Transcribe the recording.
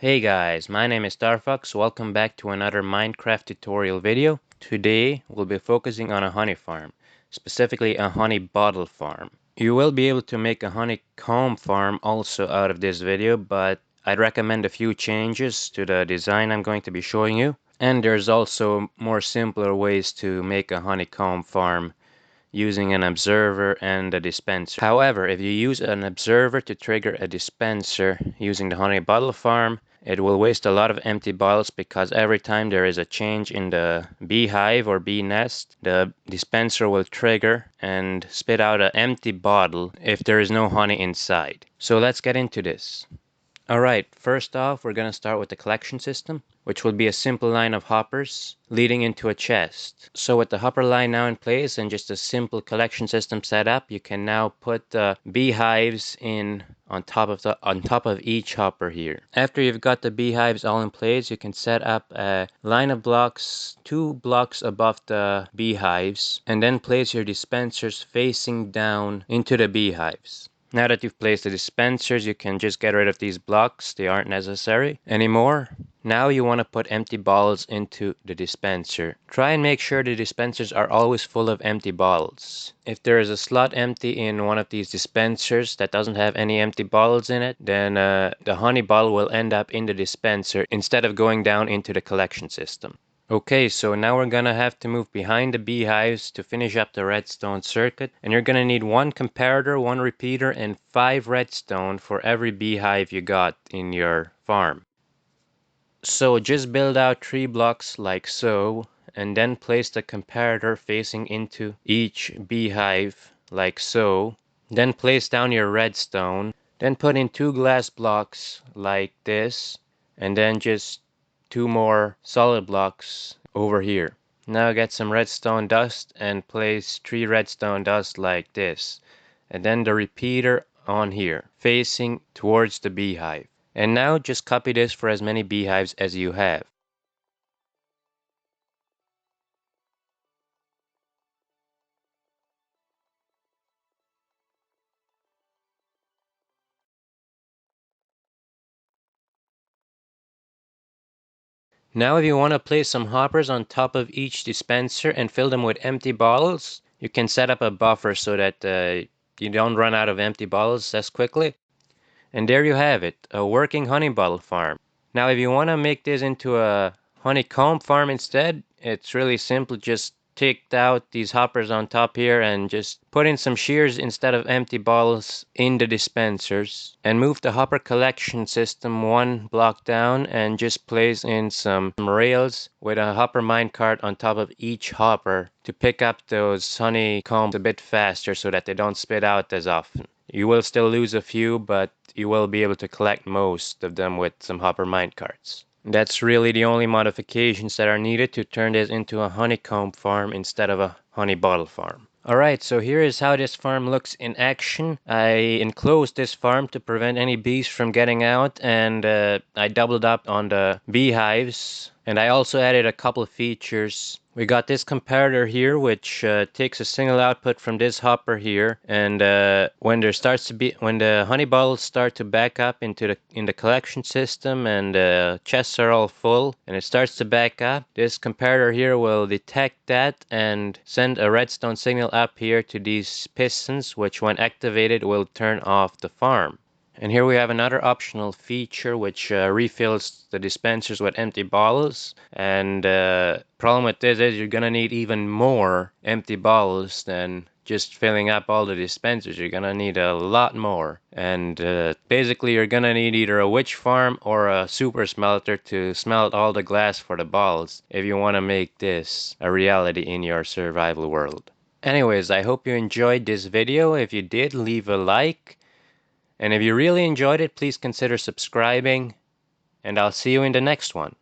Hey guys, my name is Starfox. Welcome back to another Minecraft tutorial video. Today we'll be focusing on a honey farm, specifically a honey bottle farm. You will be able to make a honeycomb farm also out of this video, but I'd recommend a few changes to the design I'm going to be showing you. And there's also more simpler ways to make a honeycomb farm using an observer and a dispenser. However, if you use an observer to trigger a dispenser using the honey bottle farm, it will waste a lot of empty bottles because every time there is a change in the beehive or bee nest, the dispenser will trigger and spit out an empty bottle if there is no honey inside. So let's get into this. Alright, first off we're going to start with the collection system, which will be a simple line of hoppers leading into a chest. So with the hopper line now in place and just a simple collection system set up, you can now put the beehives in on top of each hopper here. After you've got the beehives all in place, you can set up a line of blocks 2 blocks above the beehives and then place your dispensers facing down into the beehives. Now that you've placed the dispensers, you can just get rid of these blocks. They aren't necessary anymore. Now you want to put empty bottles into the dispenser. Try and make sure the dispensers are always full of empty bottles. If there is a slot empty in one of these dispensers that doesn't have any empty bottles in it, then the honey bottle will end up in the dispenser instead of going down into the collection system. Okay, so now we're gonna have to move behind the beehives to finish up the redstone circuit, and you're gonna need 1 comparator, 1 repeater, and 5 redstone for every beehive you got in your farm. So just build out 3 blocks like so, and then place the comparator facing into each beehive like so. Then place down your redstone, then put in 2 glass blocks like this, and then just 2 more solid blocks over here. Now get some redstone dust and place 3 redstone dust like this, and then the repeater on here facing towards the beehive. And now just copy this for as many beehives as you have. Now if you want to place some hoppers on top of each dispenser and fill them with empty bottles, you can set up a buffer so that you don't run out of empty bottles as quickly. And there you have it, a working honey bottle farm. Now if you want to make this into a honeycomb farm instead, it's really simple. Just take out these hoppers on top here and just put in some shears instead of empty bottles in the dispensers, and move the hopper collection system 1 block down and just place in some rails with a hopper minecart on top of each hopper to pick up those honeycombs a bit faster so that they don't spit out as often. You will still lose a few, but you will be able to collect most of them with some hopper minecarts. That's really the only modifications that are needed to turn this into a honeycomb farm instead of a honey bottle farm. Alright, so here is how this farm looks in action. I enclosed this farm to prevent any bees from getting out, and I doubled up on the beehives, and I also added a couple of features. We got this comparator here, which takes a single output from this hopper here, and when the honey bottles start to back up in the collection system, and the chests are all full, and it starts to back up, this comparator here will detect that and send a redstone signal up here to these pistons, which when activated will turn off the farm. And here we have another optional feature which refills the dispensers with empty bottles. And problem with this is you're gonna need even more empty bottles than just filling up all the dispensers. You're gonna need a lot more. And basically you're gonna need either a witch farm or a super smelter to smelt all the glass for the bottles if you want to make this a reality in your survival world. Anyways, I hope you enjoyed this video. If you did, leave a like. And if you really enjoyed it, please consider subscribing, and I'll see you in the next one.